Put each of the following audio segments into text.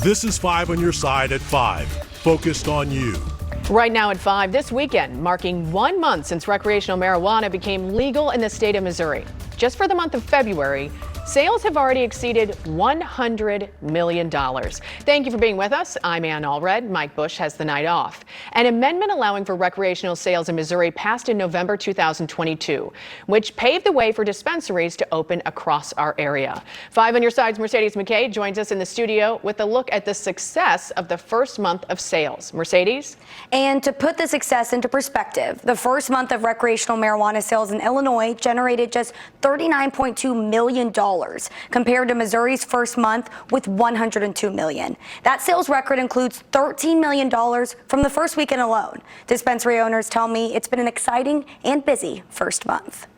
This is 5 on your side at 5, focused on you. Right now at 5 this weekend, marking 1 month since recreational marijuana became legal in the state of Missouri. Just for the month of February, sales have already exceeded $100 million. Thank you for being with us. I'm Ann Allred. Mike Bush has the night off. An amendment allowing for recreational sales in Missouri passed in November 2022, which paved the way for dispensaries to open across our area. 5 on your side's Mercedes McKay joins us in the studio with a look at the success of the first month of sales. Mercedes? And to put the success into perspective, the first month of recreational marijuana sales in Illinois generated just $39.2 million. Compared to Missouri's first month with $102 million. That sales record includes $13 million from the first weekend alone. Dispensary owners tell me it's been an exciting and busy first month.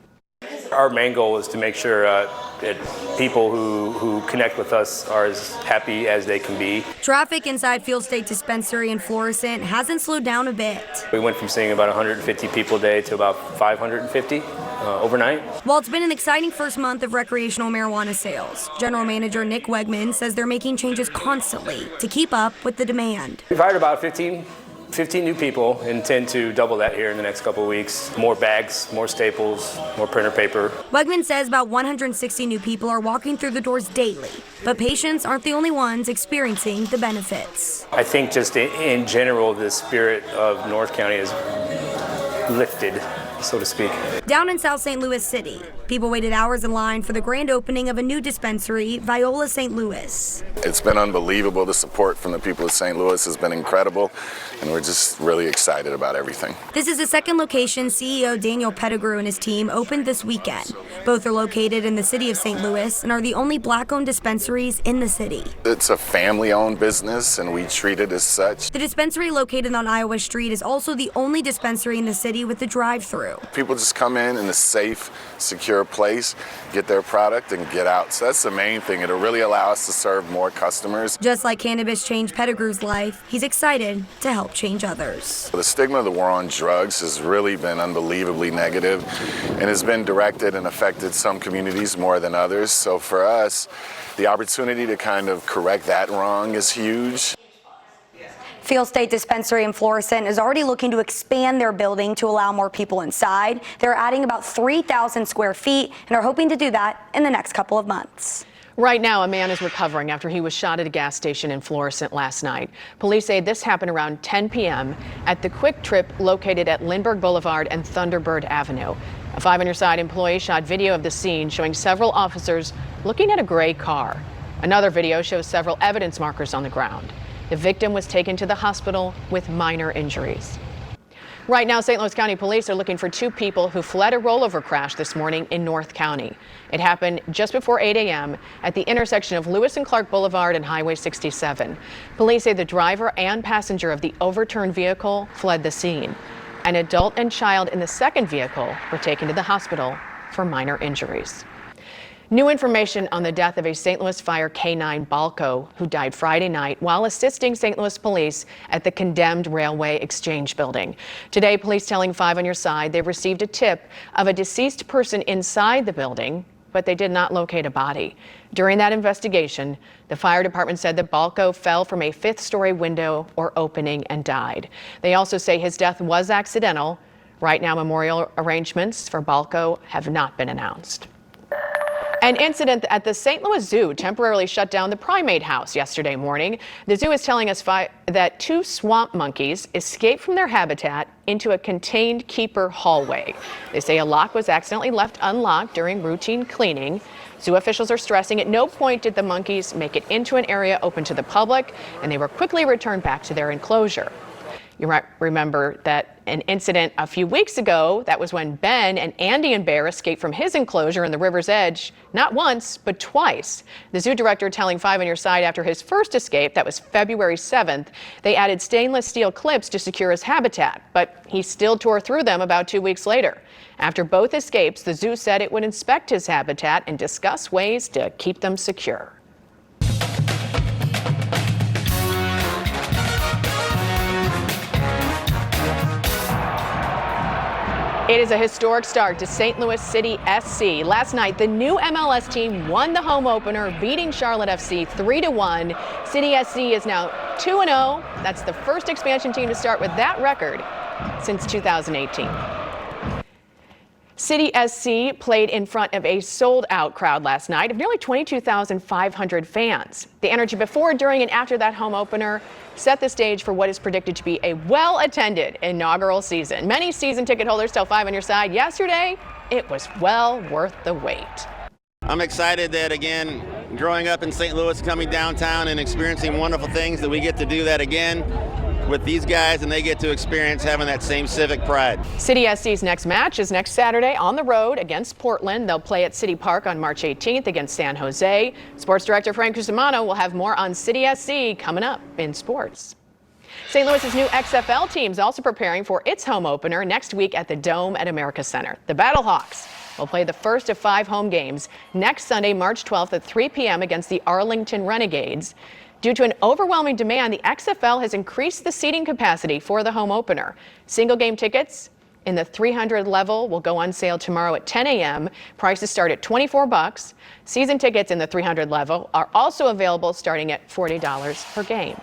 Our main goal is to make sure that people who connect with us are as happy as they can be. Traffic inside Field State Dispensary in Florissant hasn't slowed down a bit. We went from seeing about 150 people a day to about 550 overnight. While it's been an exciting first month of recreational marijuana sales, General Manager Nick Wegman says they're making changes constantly to keep up with the demand. We've hired about 15 new people, intend to double that here in the next couple of weeks. More bags, more staples, more printer paper. Wegman says about 160 new people are walking through the doors daily, but patients aren't the only ones experiencing the benefits. I think just in general, the spirit of North County is lifted, so to speak. Down in South St. Louis City, people waited hours in line for the grand opening of a new dispensary, Viola St. Louis. It's been unbelievable. The support from the people of St. Louis has been incredible, and we're just really excited about everything. This is the second location CEO Daniel Pettigrew and his team opened this weekend. Both are located in the city of St. Louis and are the only black-owned dispensaries in the city. It's a family-owned business, and we treat it as such. The dispensary located on Iowa Street is also the only dispensary in the city with a drive-through. People just come in a safe, secure place, get their product, and get out. So that's the main thing. It'll really allow us to serve more customers. Just like cannabis changed Pettigrew's life, he's excited to help change others. The stigma of the war on drugs has really been unbelievably negative and has been directed and affected some communities more than others. So for us, the opportunity to kind of correct that wrong is huge. Field State Dispensary in Florissant is already looking to expand their building to allow more people inside. They're adding about 3,000 square feet and are hoping to do that in the next couple of months. Right now, a man is recovering after he was shot at a gas station in Florissant last night. Police say this happened around 10 p.m. at the Quick Trip located at Lindbergh Boulevard and Thunderbird Avenue. A 5 on your side employee shot video of the scene showing several officers looking at a gray car. Another video shows several evidence markers on the ground. The victim was taken to the hospital with minor injuries. Right now, St. Louis County Police are looking for 2 people who fled a rollover crash this morning in North County. It happened just before 8 a.m. at the intersection of Lewis and Clark Boulevard and Highway 67. Police say the driver and passenger of the overturned vehicle fled the scene. An adult and child in the second vehicle were taken to the hospital for minor injuries. New information on the death of a St. Louis Fire K-9 Balco who died Friday night while assisting St. Louis police at the condemned Railway Exchange building. Today, police telling 5 on your side they received a tip of a deceased person inside the building, but they did not locate a body. During that investigation, the fire department said that Balco fell from a 5th-story window or opening and died. They also say his death was accidental. Right now, memorial arrangements for Balco have not been announced. An incident at the St. Louis Zoo temporarily shut down the primate house yesterday morning. The zoo is telling us that 2 swamp monkeys escaped from their habitat into a contained keeper hallway. They say a lock was accidentally left unlocked during routine cleaning. Zoo officials are stressing at no point did the monkeys make it into an area open to the public, and they were quickly returned back to their enclosure. You might remember that an incident a few weeks ago, that was when Ben, an Andean bear, escaped from his enclosure in the river's edge, not once, but twice. The zoo director telling 5 on your side after his first escape, that was February 7th, they added stainless steel clips to secure his habitat, but he still tore through them about 2 weeks later. After both escapes, the zoo said it would inspect his habitat and discuss ways to keep them secure. It is a historic start to St. Louis City SC. Last night, the new MLS team won the home opener, beating Charlotte FC 3-1. City SC is now 2-0. That's the first expansion team to start with that record since 2018. City SC played in front of a sold-out crowd last night of nearly 22,500 fans. The energy before, during, and after that home opener set the stage for what is predicted to be a well-attended inaugural season. Many season ticket holders tell 5 on your side yesterday it was well worth the wait. I'm excited that, again, growing up in St. Louis, coming downtown and experiencing wonderful things, that we get to do that again with these guys, and they get to experience having that same civic pride. City SC's next match is next Saturday on the road against Portland. They'll play at City Park on March 18th against San Jose. Sports director Frank Cusimano will have more on City SC coming up in sports. St. Louis's new XFL team is also preparing for its home opener next week at the Dome at America Center. The Battlehawks will play the first of 5 home games next Sunday, March 12th at 3 p.m. against the Arlington Renegades. Due to an overwhelming demand, the XFL has increased the seating capacity for the home opener. Single game tickets in the 300 level will go on sale tomorrow at 10 a.m. Prices start at $24. Season tickets in the 300 level are also available starting at $40 per game.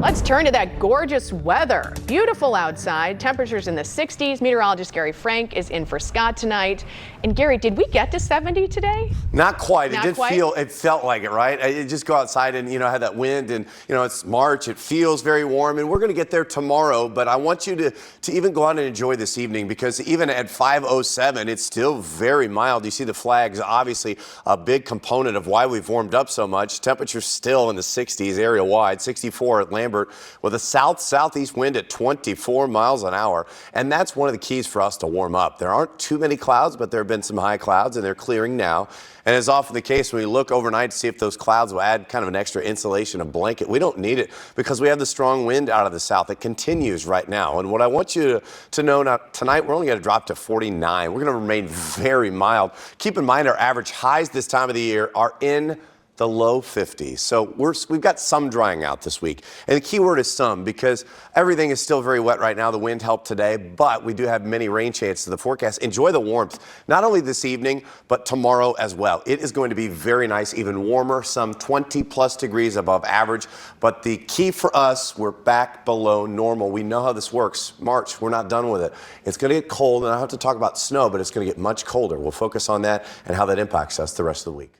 Let's turn to that gorgeous weather. Beautiful outside, temperatures in the 60s. Meteorologist Gary Frank is in for Scott tonight. And Gary, did we get to 70 today? Not quite. Not It quite? it felt like it, right? You just go outside and, have that wind and, it's March. It feels very warm and we're going to get there tomorrow. But I want you to even go out and enjoy this evening, because even at 5:07, it's still very mild. You see the flags, obviously a big component of why we've warmed up so much. Temperatures still in the 60s area wide, 64 at Lambert, with a south-southeast wind at 24 miles an hour. And that's one of the keys for us to warm up. There aren't too many clouds, but there have been some high clouds and they're clearing now. And as often the case, when we look overnight to see if those clouds will add kind of an extra insulation, a blanket, we don't need it because we have the strong wind out of the south. It continues right now. And what I want you to know now, tonight, we're only going to drop to 49. We're going to remain very mild. Keep in mind, our average highs this time of the year are in the low 50s. So we've got some drying out this week. And the key word is some, because everything is still very wet right now. The wind helped today, but we do have many rain chances in the forecast. Enjoy the warmth, not only this evening, but tomorrow as well. It is going to be very nice, even warmer, some 20+ degrees above average. But the key for us, we're back below normal. We know how this works. March, we're not done with it. It's going to get cold, and I don't have to talk about snow, but it's going to get much colder. We'll focus on that and how that impacts us the rest of the week.